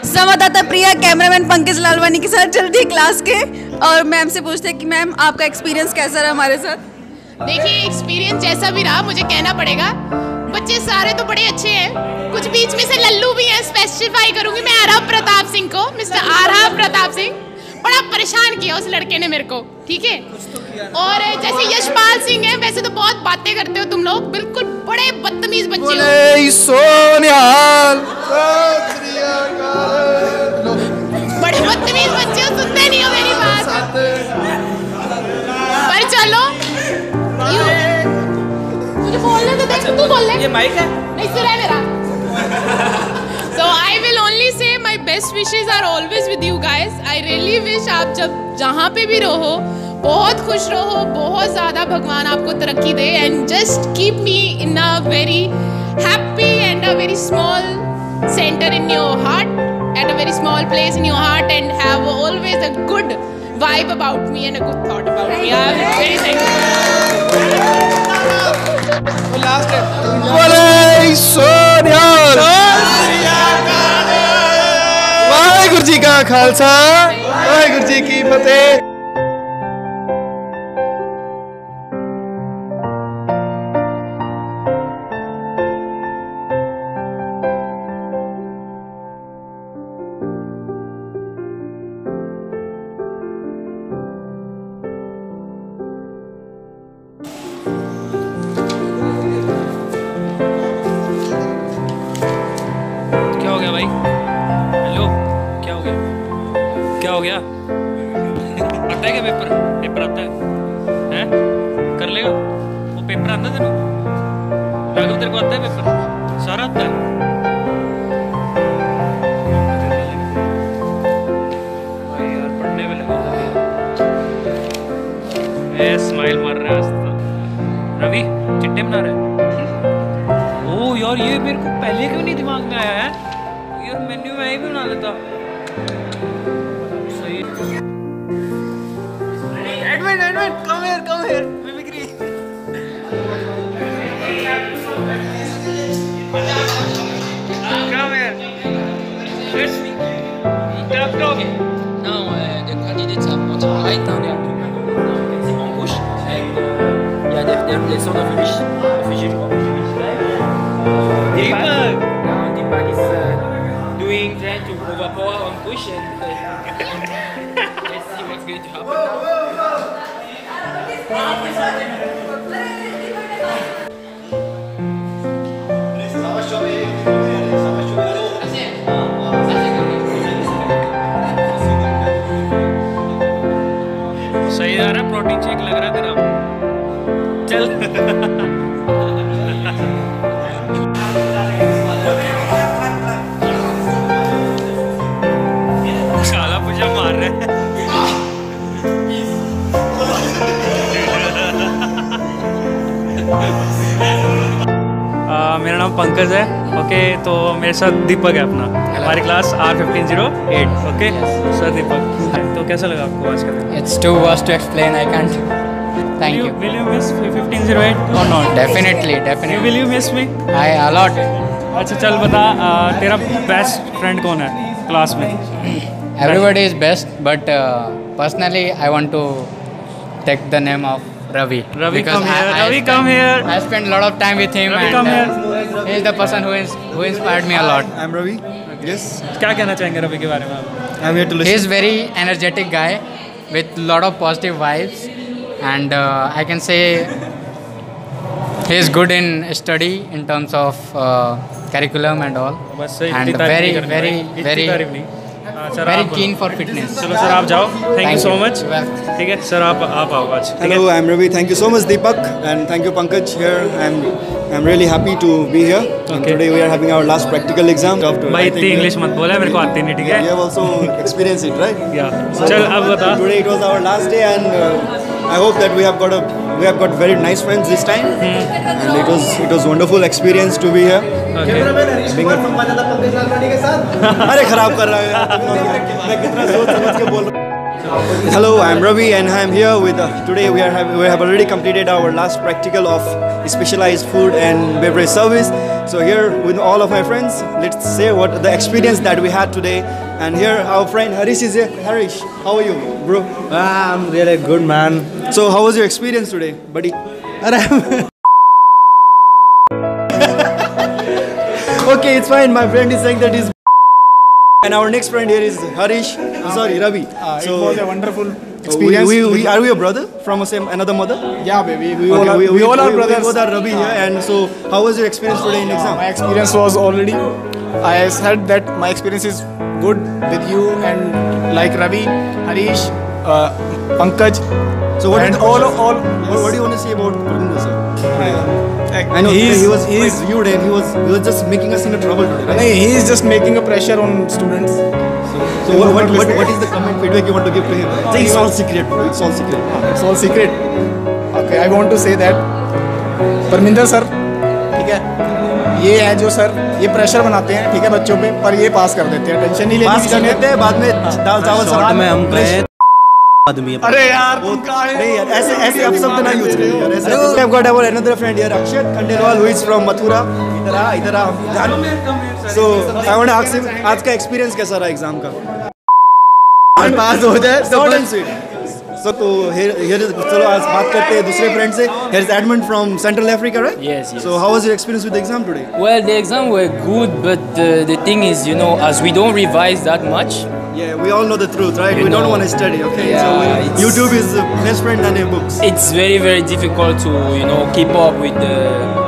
संवाददाता प्रिया कैमरामैन पंकज लालवानी के साथ चलती है क्लास के और मैम से पूछते हैं कि मैम आपका एक्सपीरियंस कैसा रहा हमारे साथ। देखिए एक्सपीरियंस जैसा भी रहा मुझे कहना पड़ेगा बच्चे सारे तो बड़े अच्छे हैं, कुछ बीच में से लल्लू भी हैं। स्पेसिफाई करूंगी मैं आरव प्रताप सिंह को, मिस्टर आरव प्रताप सिंह बड़ा परेशान किया उस लड़के ने मेरे को, ठीक है। और जैसे यशपाल सिंह है, वैसे तो बहुत बातें करते हो तुम लोग, बिल्कुल बड़े बदतमीज बच्चे हो। बड़े बदतमीज बच्चे हो, सुनते नहीं हो मेरी बात। पर चलो मुझे बोलने तो दे, तू बोल ले। ये माइक है? नहीं सिर है मेरा। So I will only say my best wishes are always with you guys. I really wish आप जब जहाँ पे भी रहो बहुत खुश रहो, बहुत ज़्यादा भगवान आपको तरक्की दे and just keep me in a very happy and a very small center in your heart, at a very small place in your heart and have always a good vibe about me and a good thought about me. I am very thankful. Last है। वाहिगुरु जी का खालसा, वाहिगुरु जी की फतेह। क्या हो गया? आता है क्या paper? Paper आता है? हैं? कर लेगा? वो पेपर आता है तेरे को? राघव तेरे को आता है पेपर? सारा आता है? भाई यार पढ़ने में लगा ये स्माइल मार रहा है आज तो। रवि चिट्टे बना रहा है। ओ यार ये मेरे को पहले क्यों नहीं दिमाग में आया है? यार मेन्यू में ही बना लेता। Edwin, come here, mimicry. Come here. Let's see. Talk. Não, the candidates are much right now. They are en rouge. And they're sort of refugee. Deepak is trying to move up on push and let's see what's going to happen now. सही आ रहा है, protein shake लग रहा है तेरा। चल साला पूजा मार रहे हैं। मेरा नाम पंकज है, ओके। तो मेरे साथ दीपक है अपना, हमारी क्लास R1508, ओके। सर दीपक, तो कैसा लगा आपको आज का दिन? It's too vast to explain. I can't. Thank you. Will you miss 1508 or not? Definitely. Will you miss me? A lot. अच्छा चल बता, तेरा बेस्ट फ्रेंड कौन है क्लास में? Everybody is best, but personally, I want to take the name of Ravi. Ravi, come here. Ravi, come here. I spent a lot of time with him, Ravi, and come here. he is the person who inspired me a lot. I'm Ravi. Yes. क्या कहना चाहेंगे रवि के बारे में आप? I'm here to He listen. is very energetic guy with a lot of positive vibes, and I can say he is good in study in terms of curriculum and all, बस and इतनी तारीफ नहीं करनी very भाई, इतनी तारीफ नहीं। Sir very आप keen for fitness. चलो सर आप जाओ, thank you so much. You're welcome. ठीक है सर, आप आओ आज, ठीक है। Hello, I'm Ravi. Thank you so much, Deepak, and thank you, Pankaj. Here, I'm really happy to be here. And Okay. today we are having our last practical exam. भाई इतनी English मत बोला, मेरे को आती नहीं, ठीक है। You have also experienced it, right? या चल अब बता। Today it was our last day, and I hope that we have got very nice friends this time, and it was wonderful experience to be here. Okay. अरे खराब कर रहा है यार, मैं कितना सोच समझ के बोल रहा हूँ। Hello, I'm Ravi, and I'm here with. Today we have already completed our last practical of specialized food and beverage service. So here with all of my friends, let's say what the experience that we had today. And here our friend Harish is here. Harish, how are you, bro? I'm really good, man. So how was your experience today, buddy? Okay, it's fine. My friend is saying that he's. And our next friend here is Harish. Sorry, Ravi. It was a wonderful experience. Are we a brother from another mother? Yeah, baby. We Okay, all are brothers. We both are Ravi here. And so, how was your experience today in exam? My experience was already. I said that my experience is good with you and like Ravi, Harish, Pankaj. So what and is all. What do you want to say about Gurvinder sir? I know He's- he was he's- quite rude and he was just making us in a trouble today, right? He is just making a pressure on students. So what is the comment feedback you want to give to him? Say it's all secret, bro. It's all secret. It's all secret. Okay, I want to say that Parminder sir, ठीक है, ये है जो sir ये pressure बनाते हैं, ठीक है, बच्चों पे, पर ये पास कर देते हैं, टेंशन नहीं लेनी पास कर देते हैं, बाद में दाल चावल शॉर्ट में हम गए आदमी है। अरे यार उनका नहीं यार, ऐसे आप शब्द ना यूज करिए यार। ऐसे we have got our another friend here, Akshat Khandelwal, who is from Mathura. इधर आ So I want to ask him, आज का एक्सपीरियंस कैसा रहा एग्जाम का? पास हो जाए short and sweet. So तो here is चलो आज बात करते हैं दूसरे फ्रेंड से. Here is Edmund from Central Africa, right? Yes, yes. So how was your experience with the exam today? Well, the exam were good, but the thing is, you know, as we don't revise that much, Yeah, we all know the truth, right? You We don't know. want to study, okay? Yeah, So it's- YouTube is the best friend than your books. it's very, very difficult to, you know, keep up with the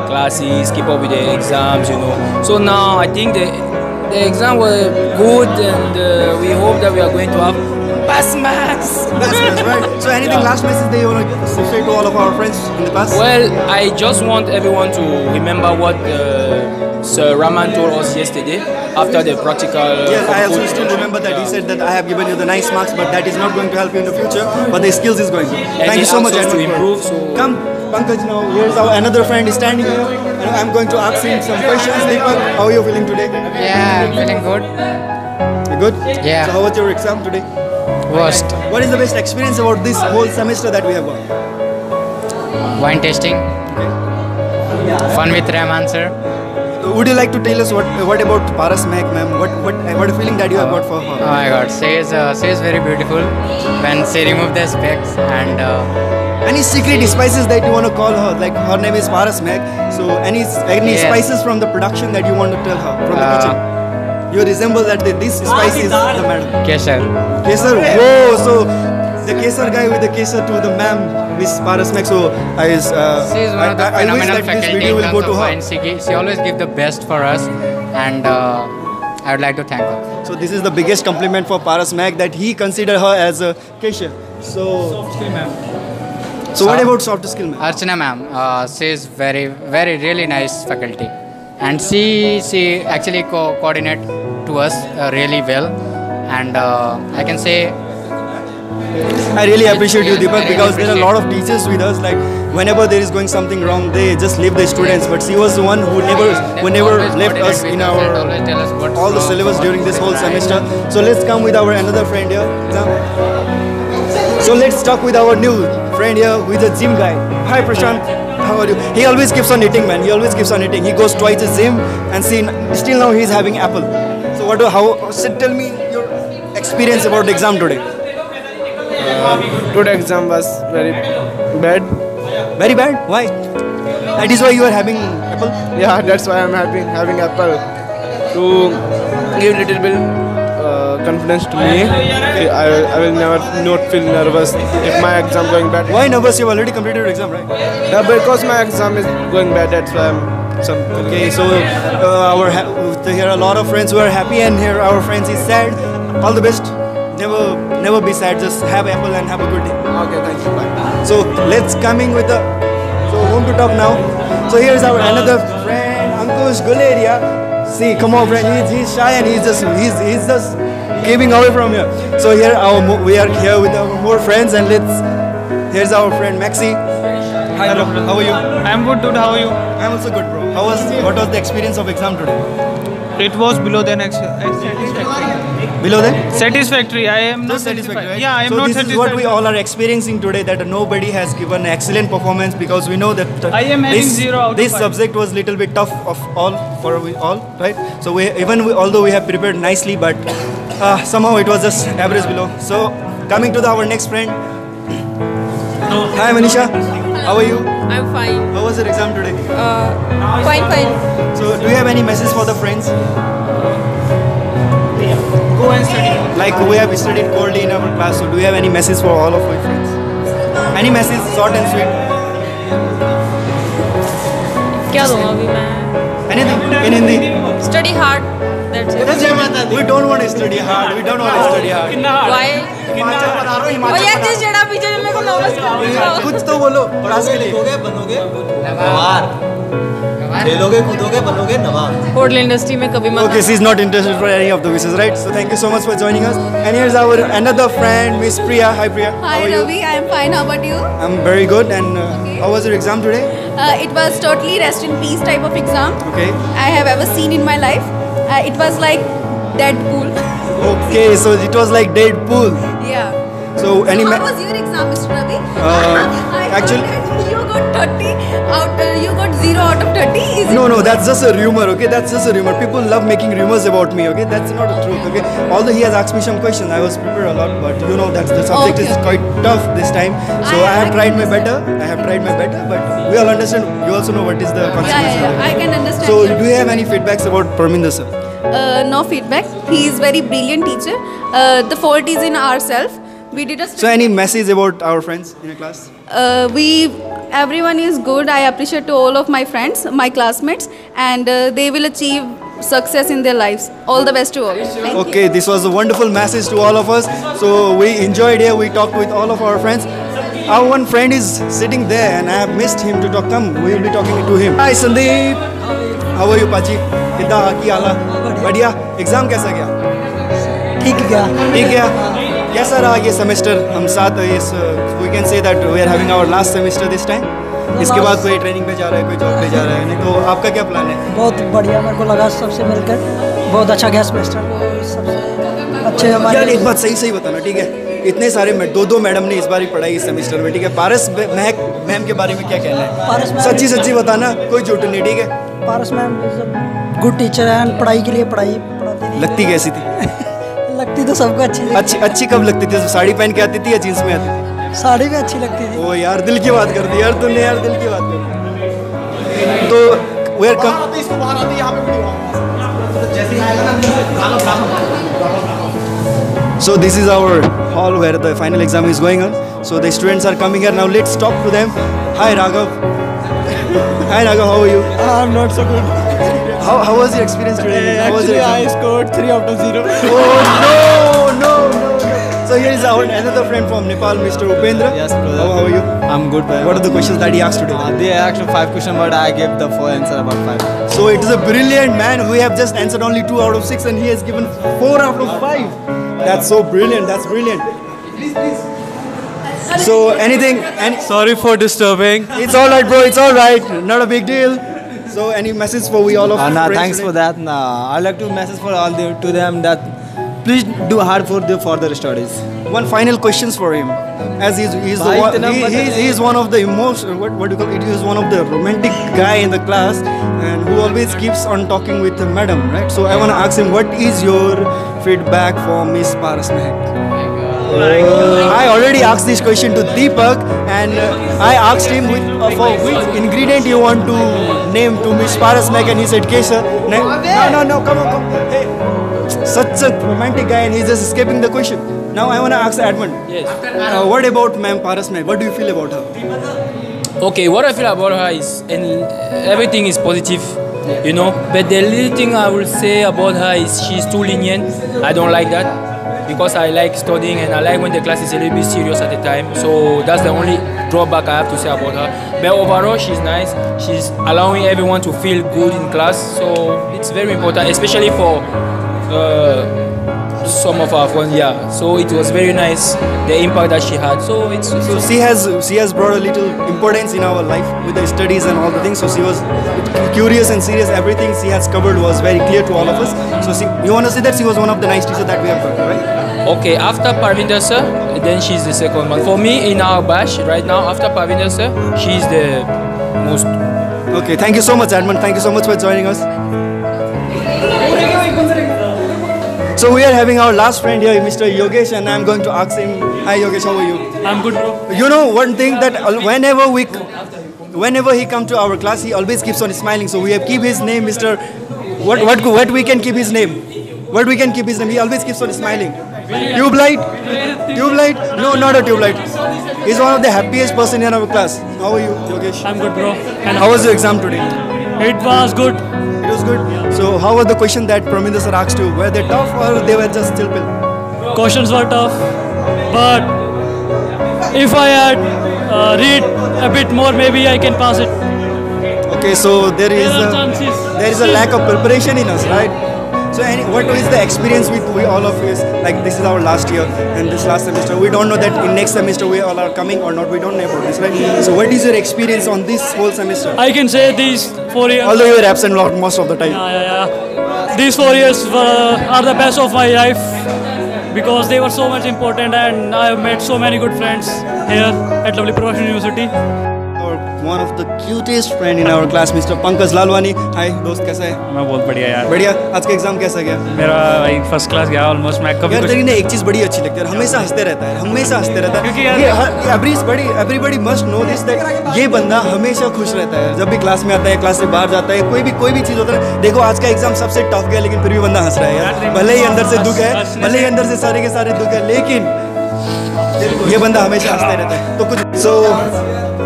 classes, keep up with the exams, you know. So now I think the exam were good, and we hope that we are going to have pass marks. That's right. So anything last message that you want to say to all of our friends in the past? Well, I just want everyone to remember what Sir Raman told us yesterday after the practical. Yes, I also food. still remember that he said that I have given you the nice marks, but that is not going to help you in the future. But the skills is going to. Thank he you so asked much, us to Edmund, for- improve, so- Come, Pankaj. Now here's our another friend is standing here, and I'm going to ask him some questions. Deepak, how are you feeling today? Yeah, I'm feeling good. You good? Yeah. So how was your exam today? Worst. What is the best experience about this whole semester that we have got? Wine tasting. Fun with Rahman sir. Would you like to tell us what about Paras Mehak, ma'am? What a feeling that you have got for her? Oh my god, she is very beautiful when she removed the specs and Any secret spices that you want to call her? Like her name is Paras Mehak. So any Yes. spices from the production that you want to tell her from the kitchen? You resemble that this spice is the madam. Kesar. Kesar. Whoa! So the Kesar guy with the Kesar to the ma'am, Miss Paras Mehak. So She is one of the I wish phenomenal that this faculty video in will terms go to of her. wine. She always give the best for us, and I would like to thank her. So this is the biggest compliment for Paras Mehak that he consider her as a Kesar. So what about soft skill, ma'am? Archana ma'am, she is very, very, really nice faculty, and she actually coordinate to us really well, and I can say I really appreciate you, Deepak, because there are a lot of teachers with us. Like whenever there is going something wrong, they just leave the students. But she was the one who never always left coordinate us with in us and our always tell us what's all the wrong, syllabus what's during this whole right. semester. So let's come with our another friend here. So let's talk with our new friend here, who is a gym guy. Hi Prashant, how are you? He always keeps on eating, man. He always keeps on eating. He goes twice to gym, and still now he's having apple. So tell me your experience about the exam today. Today exam was very bad. Very bad. Why? That is why you are having apple. Yeah, that's why I'm having apple to give little bit confidence to me. I will never not feel nervous if my exam going bad. Why nervous? You've already completed your exam, right? Yeah, because my exam is going bad. That's why I'm some. Okay, so here are a lot of friends who are happy, and here our friends is sad. All the best. Never be sad. Just have apple and have a good day. Okay, thank you. Bye. So let's coming with the whom to talk now. So here's our another friend, Ankush Guleria. See, come on, friend. He's shy and he's just giving away from here. So here we are here with our more friends, and here's our friend Maxi. Hi, bro. How are you? I'm good, dude. How are you? I'm also good, bro. what was the experience of exam today? It was below than satisfactory. Below that? Satisfactory. I am not satisfactory, right? Yeah, I am so not this satisfied. is what we all are experiencing today, that nobody has given excellent performance, because we know that I am having 0 out of this 5. subject was little bit tough of all for we all, right? So although we have prepared nicely, but somehow it was just average below. So coming to our next friend. Hi Manisha, how are you? I'm fine. How was your exam today? Fine. So do you have any message for the friends? Go and study. Like we have studied coldly in our class, so do you have any message for all of our friends? Any message, short and sweet? क्या दूँ अभी मैं? Anything in Hindi? Study hard. That's it. We don't want to study hard. We don't want to study hard. Why? ओ यार जिस जगह पीछे मेरे को नर्वस कर रहा है। कुछ तो बोलो क्लास के लिए. खेलोगे कूदोगे बनोगे नवाब. होटल इंडस्ट्री में कभी मत. Okay, she's not interested for any of the wishes, right? So thank you so much for joining us. And here's our another friend, Miss Priya. Hi Priya. Hi How are Ravi, I am fine. How about you? I'm very good. And how was your exam today? It was totally rest in peace type of exam Okay. I have ever seen in my life. It was like Deadpool. Okay, so it was like Deadpool. Yeah. So any how was your exam, Mr. Ravi? actually- you got 30 out. You got 0 out of 30. Is it? No, that's just a rumor, okay? That's just a rumor. People love making rumors about me, okay? That's not the truth, okay? Although he has asked me some questions, I was prepared a lot, but you know that the subject is quite tough this time. So I have tried my better. But we all understand. You also know what is the consequence. Yeah. I can understand. So do you have any feedbacks about Parminder sir? No feedback. He is very brilliant teacher. The fault is in ourselves. We did a. So any message about our friends in the class? Everyone is good. I appreciate to all of my friends, my classmates, and they will achieve success in their lives. All the best to all. Thank Okay, this was a wonderful message to all of us. So we enjoyed here. We talked with all of our friends. Our one friend is sitting there, and I have missed him to talk. Come, we will be talking to him. Hi Sandeep. How are you, Pachi? कितना की आला? बढ़िया. Exam कैसा गया? ठीक गया. कैसा रहा ये सेमेस्टर? हम साथ इस we can say that we are having our last semester this time. इसके बाद कोई ट्रेनिंग पे जा रहा है, कोई जॉब पे जा रहा है, नहीं तो आपका क्या प्लान है? बहुत बढ़िया, मेरे को लगा सबसे मिलकर बहुत अच्छा गया सेमेस्टर. सबसे अच्छे हमारे. यार एक बात सही बताना, ठीक है? इतने सारे दो मैडम ने इस बार ही पढ़ाई इस सेमेस्टर में, ठीक है? पारस मैम के बारे में क्या कहना है? सच्ची बताना, कोई झूठ नहीं, ठीक है? पारस मैम गुड टीचर है, पढ़ाई के लिए पढ़ाती नहीं. लगती कैसी थी? लगती तो सबको अच्छी कब लगती थी? साड़ी पहन के आती थी या जींस में आती थी? साड़ी भी अच्छी लगती थी. ओ यार, दिल की बात कर दी यार तूने, यार दिल की बात कर दी. तो where come. So this is our hall where the final exam is going on. So the students are coming here now. Let's talk to them. Hi Raghav. Hi Raghav, how are you? I'm not so good. How was your experience today? How was your Actually, I scored 3 out of 0. Oh no. So here is our another friend from Nepal, Mr. Upendra. Yes, brother. How are you? I'm good, brother. What are the questions that he asked today? They asked 5 questions, but I gave the 4 answer about 5. So it is a brilliant man. We have just answered only 2 out of 6 and he has given 4 out of 5. That's so brilliant. That's brilliant. Please. So anything? Sorry for disturbing. It's all right, bro. It's all right. Not a big deal. So any message for we all of Nah, friends thanks today? for that. Nah, I'd like to message for all to them that please do hard for the further studies. One final questions for him, as he's one of the most what do you call it? He is one of the romantic guy in the class, and who always keeps on talking with the madam, right? So I want to ask him, what is your feedback for Miss Paras Mehak? I already asked this question to Deepak, and I asked him for which ingredient you want to name to Miss Paras Mehak, and he said Kesar. No, come on. Hey, such a romantic guy, and he's just escaping the question. Now I want to ask Edmund. Yes. What about Ma'am Paras Mehak? What do you feel about her? Okay, what I feel about her is, and everything is positive, you know. But the little thing I will say about her is she's too lenient. I don't like that because I like studying and I like when the class is a little bit serious at the time. So that's the only drawback I have to say about her. But overall, she's nice. She's allowing everyone to feel good in class. So it's very important, especially for some of our friends. Yeah, so it was very nice, the impact that she had. So she has brought a little importance in our life with the studies and all the things. So she was curious and serious. Everything she has covered was very clear to all of us. So you want to say that she was one of the nice teachers that we have got, right? Okay, after Parvinder sir, then she's the second one. For me, in our batch right now, after Parvinder sir, she's the most. Okay, thank you so much, Edmund. Thank you so much for joining us. So we are having our last friend here, Mr. Yogesh, and I'm going to ask him, hi Yogesh, how are you? I'm good, bro. You know one thing that whenever he come to our class, he always keeps on smiling. So we have keep his name, Mr. What we can keep his name? What we can keep his name? He always keeps on smiling. Tube light? Tube light? No, not a tube light. He's one of the happiest person in our class. How are you, Yogesh? I'm good, bro. And how was your exam today? It was good. It was good. So how was the question that Parvinder sir asked you? Were they tough or they were just chill pill? Questions were tough, but if I had read a bit more, maybe I can pass it. Okay, so there is a lack of preparation in us, right? So what is the experience with all of us? Like this is our last year and this last semester. We don't know that in next semester we all are coming or not. We don't know about this, right? So what is your experience on this whole semester? I can say these 4 years. Although you were absent most of the time. Yeah. These 4 years are the best of my life because they were so much important, and I have met so many good friends here at Lovely Professional University. One of the cutest friend in our class, Mr. Pankaj Lalwani. Hi, दोस्त कैसा है? मैं बहुत बढ़िया यार. बढ़िया. आज का एग्जाम कैसा गया? मेरा भाई फर्स्ट क्लास गया ऑलमोस्ट. मैं कभी यार तेरी ने एक चीज बड़ी अच्छी लगती है. हमेशा हंसते रहता है. हमेशा हंसते रहता है. क्योंकि यार everybody must know this that ये बंदा हमेशा खुश रहता है. जब भी क्लास में आता है, क्लास से बाहर जाता है, कोई भी चीज होता है. देखो आज का एग्जाम सबसे टफ गया, लेकिन फिर भी बंदा हंस रहा है यार. भले ही अंदर से दुख है, भले ही अंदर से सारे के सारे दुख है, लेकिन ये बंदा हमेशा हंसते रहता है. तो कुछ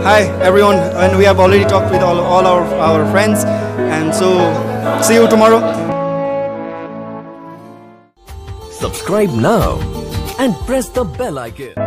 hi everyone, and we have already talked with all our friends, and so see you tomorrow. Subscribe now and press the bell icon.